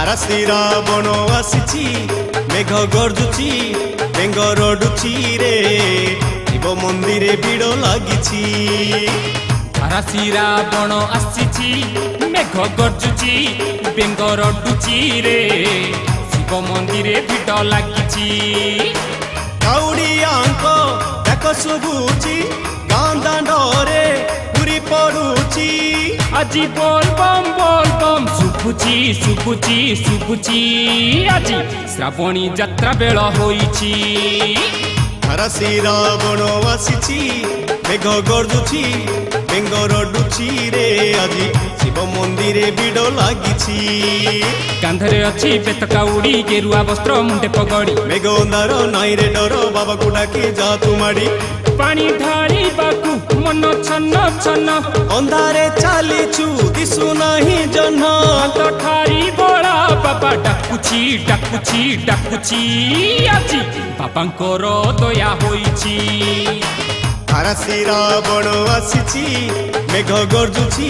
ଆରାସି ରାବଣ ଆସିଛି ମେଘ ଗର୍ଜୁଛି ବେଙ୍ଗ ରଡୁଛି ରେ ଶିବ ମନ୍ଦିରେ ଭିଡ଼ ଲାଗିଛି। ଆରାସି ରାବଣ ଆସିଛି ମେଘ ଗର୍ଜୁଛି ବେଙ୍ଗ ରଡୁଛି ରେ ଶିବ ମନ୍ଦିରେ ଭିଡ଼ ଲାଗିଛି। କାଉଡ଼ିଆଙ୍କ ଡାକ ଶୁଭୁଛି ଗାଁ ଦାଣ୍ଡରେ ପୁରୀ ପଡୁଛି। ଆଜି ବୋଲ ବମ୍ ଶୁଭୁଛି ଶୁଭୁଛି ଶୁଭୁଛି ଆଜି ଶ୍ରାବଣୀ ଯାତ୍ରା ବେଳ ହୋଇଛି। ଆରାସି ରାବଣ ଆସିଛି ମେଘ ଗର୍ଜୁଛି ବେଙ୍ଗ ରଡୁଛି ରେ ଆଜି ଶିବ ମନ୍ଦିରେ ଭିଡ଼ ଲାଗିଛି। କାନ୍ଧରେ ଅଛି ବେତ କାଉଡ଼ି ଗେରୁଆ ବସ୍ତ୍ର ମୁଣ୍ଡେ ପଗଡ଼ି ମେଘ ଅନ୍ଧାର ନାଇଁରେ ଡର ବାବାକୁ ଡାକି ଯା ତୁ ମାଡ଼ି। ପାଣି ଢାଳିବାକୁ ମନ ଛନ୍ନ ଛନ୍ନ ଅନ୍ଧାରେ ଚାଲିଛୁ ଦିଶୁ ନାହିଁ ଜହ୍ନ। ହାତ ଠାରି ବଳା ବାବା ଡାକୁଛି ଡାକୁଛି ଡାକୁଛି ଆଜି ବାବାଙ୍କର ଦୟା ହୋଇଛି। ଆରାସି ରାବଣ ଆସିଛି ମେଘ ଗର୍ଜୁଛି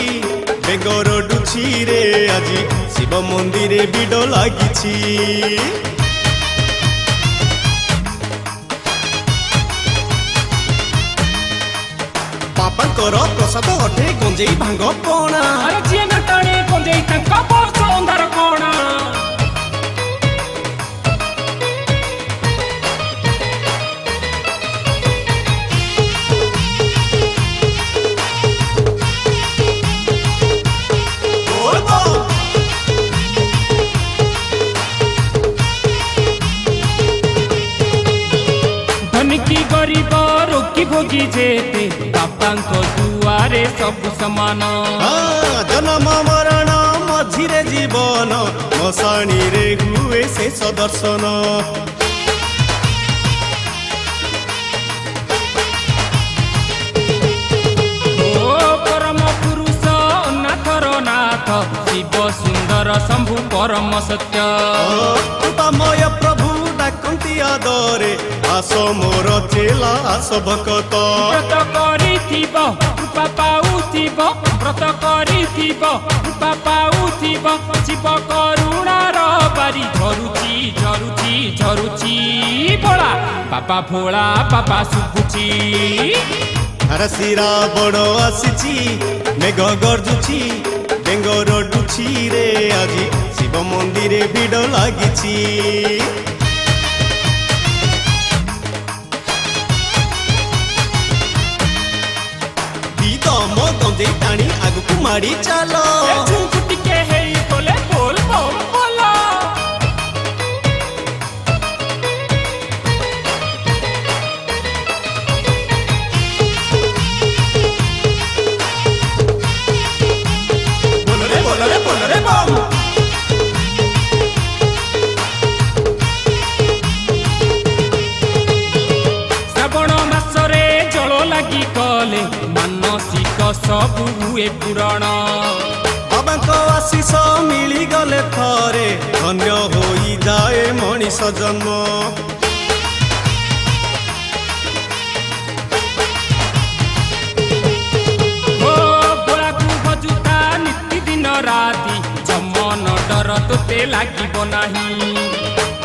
ବେଙ୍ଗ ରଡୁଛି ରେ ଆଜି ଶିବ ମନ୍ଦିରେ ଭିଡ଼ ଲାଗିଛି। ବାବାଙ୍କର ପ୍ରସାଦ ଅଟେ ଗଞ୍ଜେଇ ଭାଙ୍ଗ ପଣା। ଆରେ ଯିଏ ନା ଟାଣେ ଗଞ୍ଜେଇ ତାଙ୍କ ବର୍ଷ ଅନ୍ଧାର କଣା। ଧନିକି ଗରିବ ରୋଗୀ ଭୋଗୀ ଯେତେ ବାପାଙ୍କ ଦୁଆରେ ସବୁ ସମାନ। ଜନ୍ମ ମରଣ ମଝିରେ ଜୀବନ ମଶାଣୀରେ ହୁଏ ଶେଷ ଦର୍ଶନ। ଓ ପରମ ପୁରୁଷ ନାଥର ନାଥ ଶିବ ସୁନ୍ଦର ଶମ୍ଭୁ ପରମ ସତ୍ୟ। କୃପାମୟ ପ୍ରଭୁ ଡାକନ୍ତି ଆଦରେ ଆସ ମୋର ଚେଲା ଆସ ଭକତ। ବ୍ରତ କରିଥିବ କୃପା ପାଉଥିବ ବ୍ରତ କରିଥିବ କୃପା ପାଉଥିବ ଶିବ କରୁଣାର ବାରି ଝରୁଛି ଝରୁଛି ଝରୁଛି ଭୋଳା ବାବା ଭୋଳା ବାବା ଶୁଭୁଛି। ଆରାସି ରାବଣ ଆସିଛି ମେଘ ଗର୍ଜୁଛି ବେଙ୍ଗ ରଡୁଛି ରେ ଆଜି ଶିବ ମନ୍ଦିରେ ଭିଡ଼ ଲାଗିଛି। ଦମ ଗଞ୍ଜେଇ ଟାଣି ଆଗକୁ ମାଡ଼ି ଚାଲ। ଟିକେ ହେଇ ଗଲେ ବୋଲ ବମ୍ ବୋଲ। ବୋଲରେ ବୋଲରେ ବୋଲରେ ବମ୍। ଶ୍ରାବଣ ମାସରେ ଜଳ ଲାଗି ଗଲେ ମାନସିକ ସବୁ ହୁଏ ପୂରଣ। ବାବାଙ୍କ ଆଶିଷ ମିଳିଗଲେ ଥରେ ଧନ୍ୟ ହୋଇଯାଏ ମଣିଷ ଜନ୍ମ। ଓ ଭୋଳାକୁ ଭଜୁତା ନିତି ଦିନ ରାତି ଯମନ ଡର ତୋତେ ଲାଗିବ ନାହିଁ।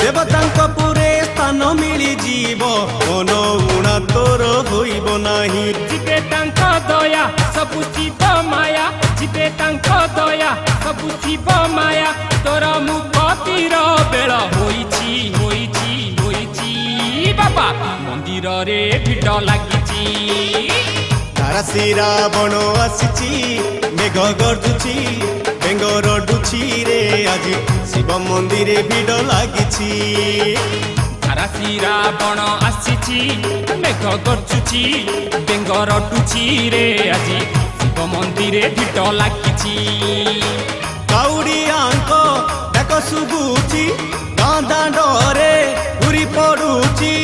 ଦେବତାଙ୍କ ପୁରେ ସ୍ଥାନ ମିଳିଯିବ ମନ ଉଣା ତୋର ହୋଇବ ନାହିଁ। ଯିବେ ତାଙ୍କ ଦୟା ସବୁ ଶିବ ମାୟା ଯିବେ ତାଙ୍କ ଦୟା ସବୁ ଶିବ ମାୟା ତୋର ମୁକ୍ତିର ବେଳ ହୋଇଛି ହୋଇଛି ହୋଇଛି ବାବା ମନ୍ଦିରରେ ଭିଡ଼ ଲାଗିଛି। ଆରାସି ରାବଣ ଆସିଛି ମେଘ ଗର୍ଜୁଛି ବେଙ୍ଗ ରଡୁଛି ରେ ଆଜି ଶିବ ମନ୍ଦିରେ ଭିଡ଼ ଲାଗିଛି। ଆରାସି ରାବଣ ଆସିଛି ମେଘ ଗର୍ଜୁଛି ବେଙ୍ଗ ରଡୁଛି ରେ ଆଜି ଶିବ ମନ୍ଦିରେ ଭିଡ଼ ଲାଗିଛି। କାଉଡ଼ିଆଙ୍କ ଡାକ ଶୁଭୁଛି ଗାଁ ଦାଣ୍ଡରେ ପୁରୀ ପଡୁଛି।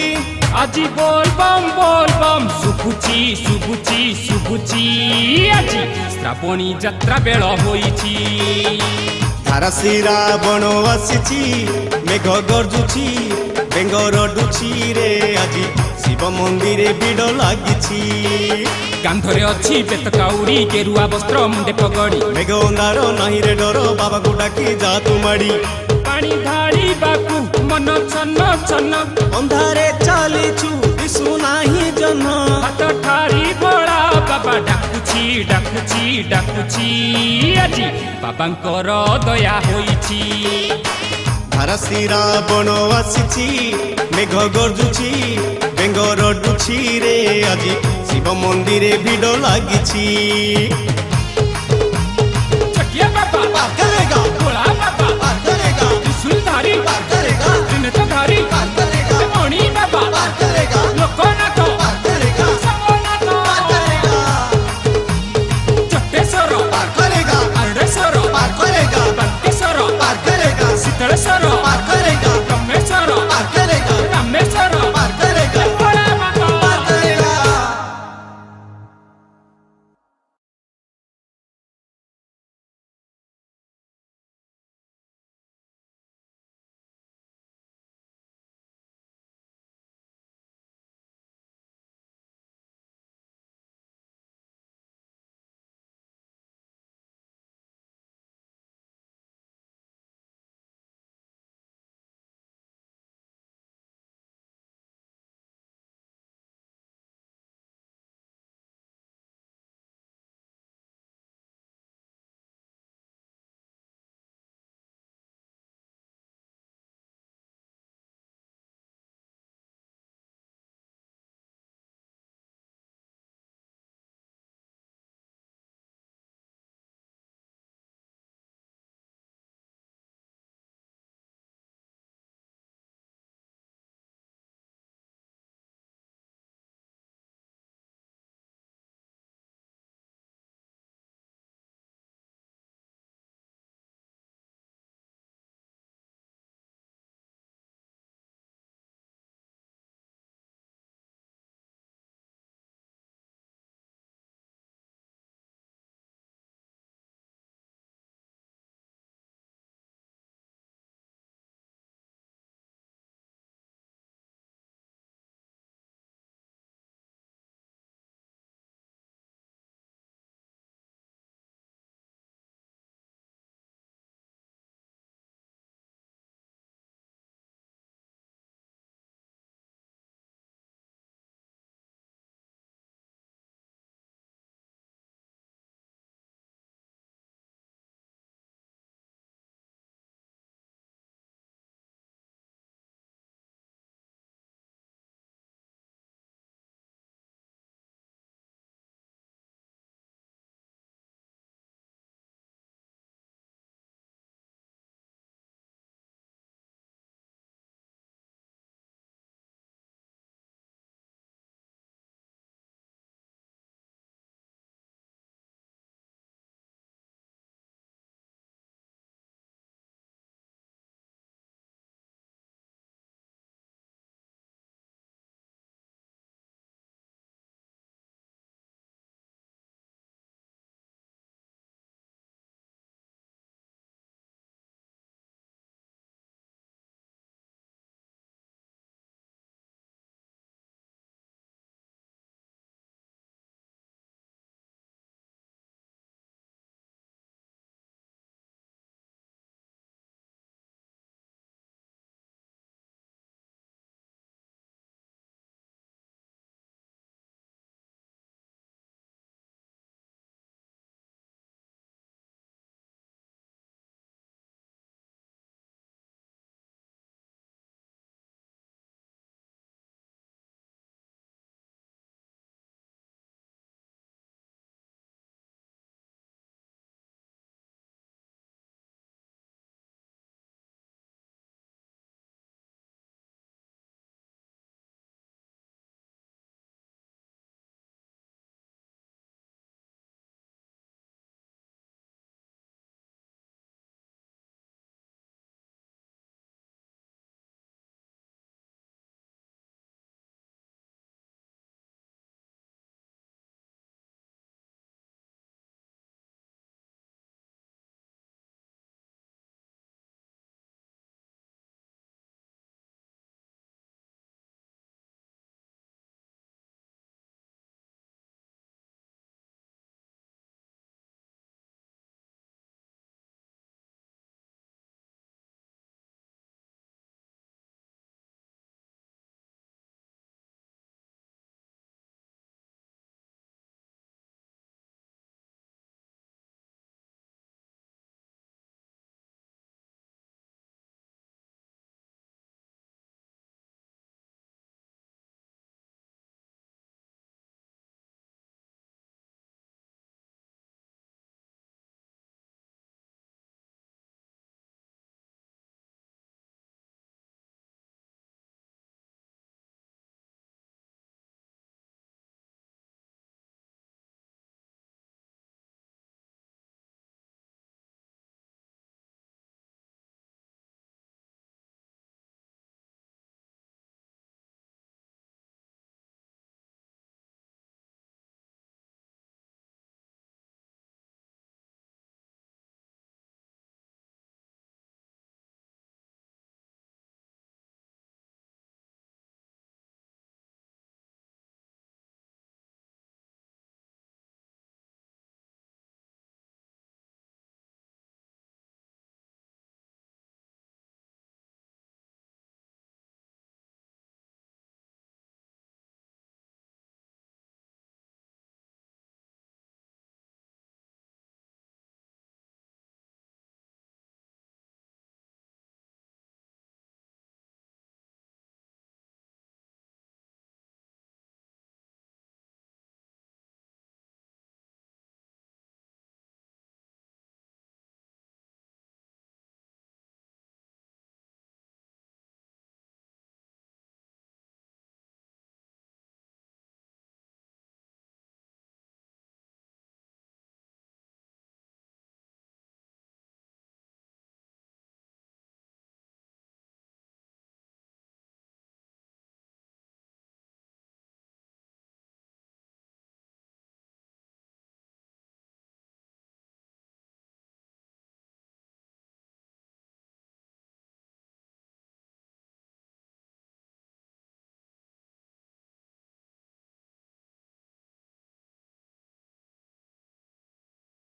ଆଜି ବୋଲ ବମ୍ ଶୁଭୁଛି ଶୁଭୁଛି ଶୁଭୁଛି ଆଜି ଶ୍ରାବଣୀ ଯାତ୍ରା ବେଳ ହୋଇଛି। ଆରାସି ରାବଣ ଆସିଛି ମେଘ ଗର୍ଜୁଛି ବେଙ୍ଗ ରଡୁଛି ରେ ଆଜି ଶିବ ମନ୍ଦିରେ ଭିଡ଼ ଲାଗିଛି। କାନ୍ଧରେ ଅଛି ବେତ କାଉଡ଼ି ଗେରୁଆ ବସ୍ତ୍ର ମୁଣ୍ଡେ ପଗଡ଼ି ମେଘ ଅନ୍ଧାର ନାହିଁରେ ଡର ବାବାକୁ ଡାକି ଯା ତୁ ମାଡ଼ି। ପାଣି ଢାଳିବାକୁ ମନ ଛନ ଛନ ଅନ୍ଧାରେ ଚାଲିଛୁ ଦିଶୁ ନାହିଁ ଜହ୍ନ ହାତ ଠାରି ବଳା ବାବା ଡାକୁଛି ଡାକୁଛି ଡାକୁଛି ଆଜି ବାବାଙ୍କର ଦୟା ହୋଇଛି ଧାରାସି ରାବଣ ଆସିଛି ମେଘ ଗର୍ଜୁଛି ବେଙ୍ଗ ରଡୁଛି ରେ ଆଜି ଶିବ ମନ୍ଦିରେ ଭିଡ଼ ଲାଗିଛି।